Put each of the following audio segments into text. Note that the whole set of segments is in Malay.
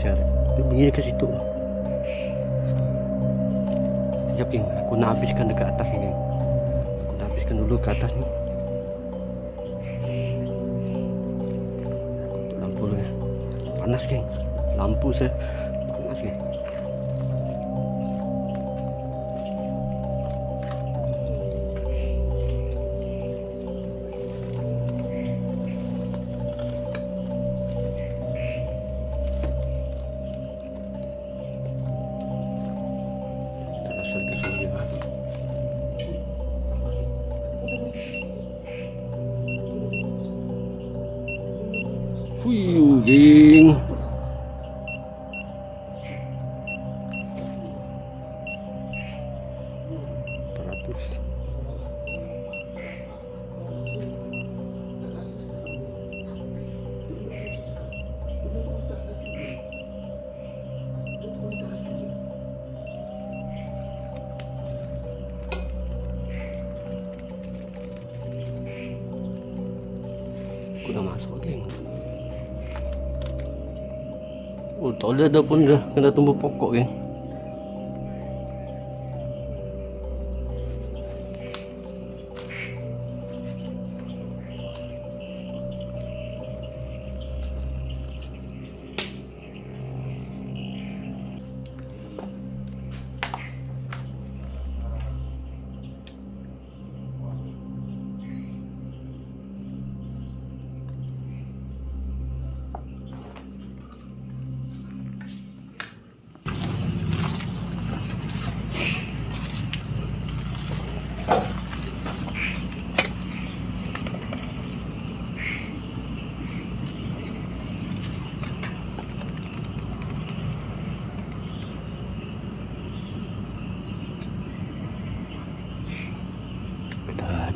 Sial, dia bunyi dekat situ. Sekejap geng, aku nak habiskan dekat atas ni geng. Aku nak habiskan dulu ke atas ni. Tutup lampu dulu geng. Panas geng. Lampu saya panas geng. Asal ke sini lah. Huiu geng. Aku dah masuk geng. Oh, toilet dah pun dah kena tumbuh pokok geng.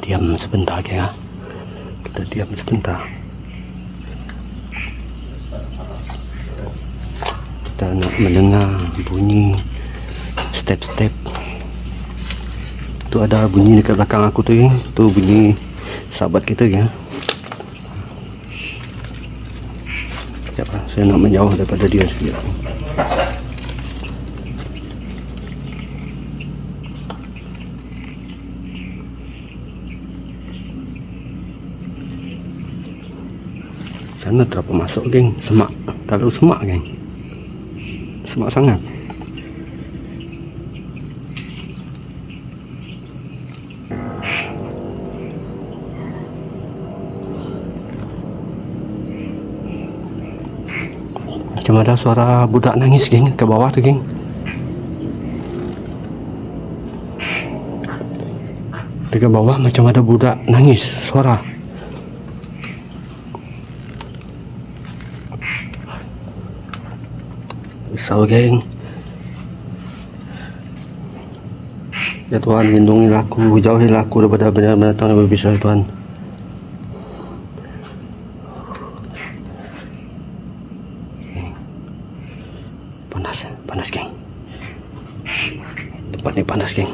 Diam sebentar geng ha. Kita diam sebentar. Kita nak mendengar bunyi step-step. Tu ada bunyi dekat belakang aku tu geng. Tu bunyi sahabat kita geng. Sekejap lah, saya nak menjauh daripada dia sekejap. Sana terapa masuk geng, semak, terlalu semak geng, semak sangat. Macam ada suara budak nangis geng ke bawah tu geng. Dekat bawah macam ada budak nangis suara. Risau geng. Ya Tuhan, lindungilah aku, jauhilah aku daripada binatang yang berbisa ya Tuhan. Panas, panas geng. Tempat ni panas geng.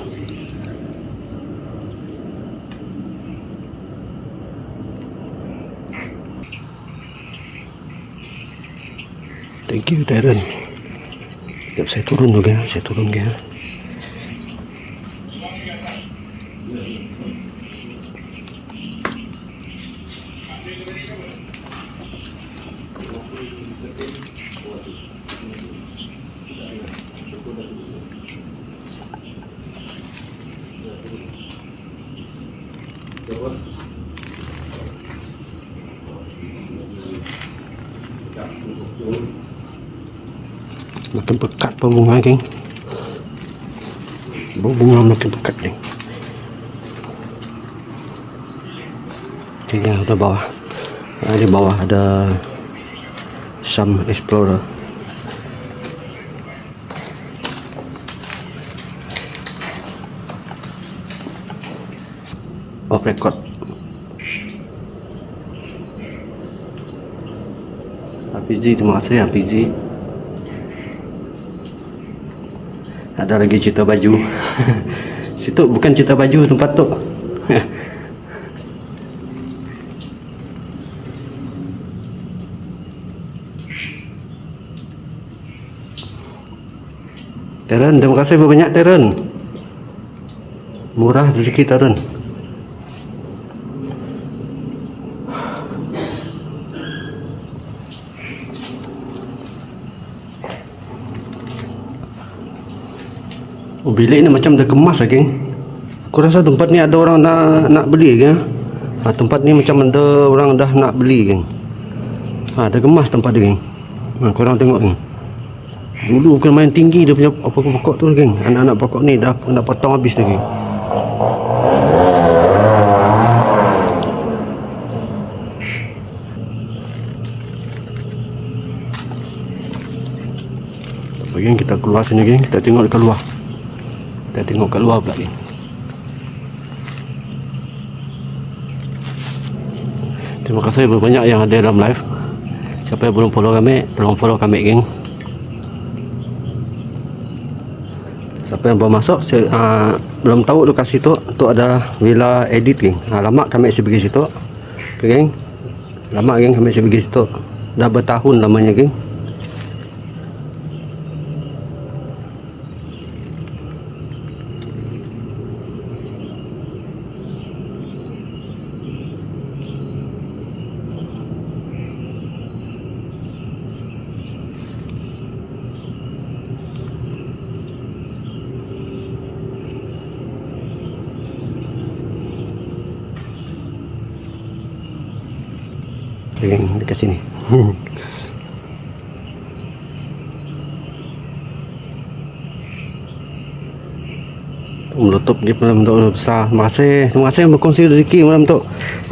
Thank you Darren. Sekejap saya turun dulu geng, saya turun geng. Makin pekat bunga geng. Bunga makin pekat geng. Okay, udah bawah. Di bawah ada some explorer. Off record. RPG, terima kasih RPG. Ada lagi cerita baju. Situ bukan cerita baju tempat tu. Teren, terima kasih banyak Teren. Murah rezeki Teren. Oh, bilik ni macam dah kemas lah geng. Aku rasa tempat ni ada orang nak beli geng. Tempat ni macam ada orang dah nak beli geng. Dah kemas tempat dia geng. Korang tengok geng. Dulu bukan main tinggi dia punya pokok-pokok tu geng. Anak-anak pokok ni dah nak potong habis dah geng. Geng, kita keluar sini geng. Kita tengok dekat luar. Kita tengok kat luar pula geng. Terima kasih banyak yang ada dalam live. Siapa yang belum follow kami, tolong follow kami geng. Siapa yang baru masuk, belum tahu lokasi tu adalah Villa Edit geng. Lama kami isi pergi situ. Okay, geng. Lama geng kami isi pergi situ. Dah bertahun lamanya geng. Geng, dekat sini. Menutup di malam tu besar. Terima kasih yang berkongsi rezeki malam tu.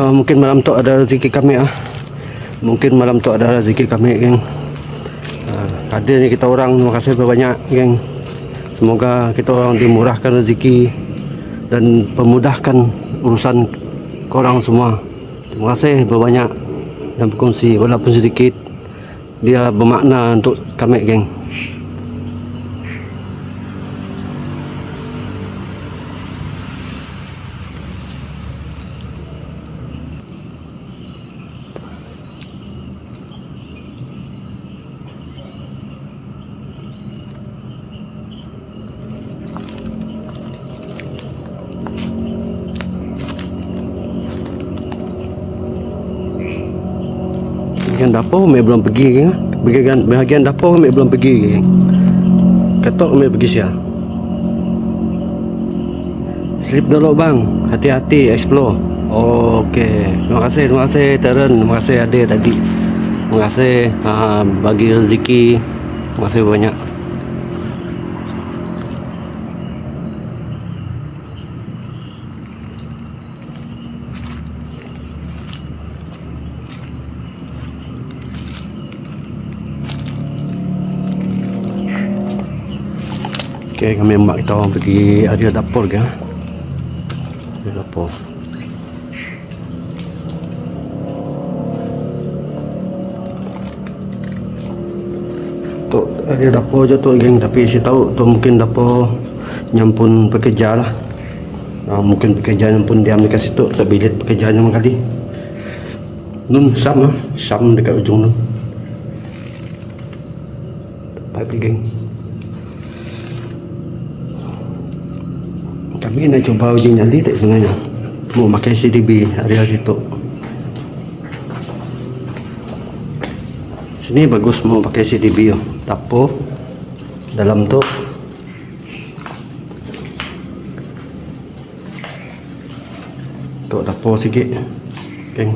Mungkin malam tu ada rezeki kami Mungkin malam tu ada rezeki kami geng. Hadir ni kita orang, terima kasih banyak geng. Semoga kita orang dimurahkan rezeki dan pemudahkan urusan korang semua. Terima kasih banyak dan berkongsi walaupun sedikit, dia bermakna untuk kami geng. Bahagian dapur kami belum pergi geng. Bahagian dapur kami belum pergi geng. Ketok kami pergi siap. Slip dulu bang. Hati-hati explore. Okey. Terima kasih Teren. Terima kasih Adik tadi. Terima kasih bagi rezeki. Terima kasih banyak. Okay, kami mak kita orang pergi area dapur ke? Area dapur. Tu area dapur je tu geng, tapi saya tahu tu mungkin dapur nyampun pekerja lah. Mungkin pekerja nyampun diam dekat situ, tak bilik pekerjanya kali. Nun Sam dekat ujung tu. Tapi geng, kami nak cuba uji nyali tak sebenarnya. Mau pakai CDB area situ. Sini bagus mau pakai CDB dapur dalam tu. Tu dapur sikit. Geng.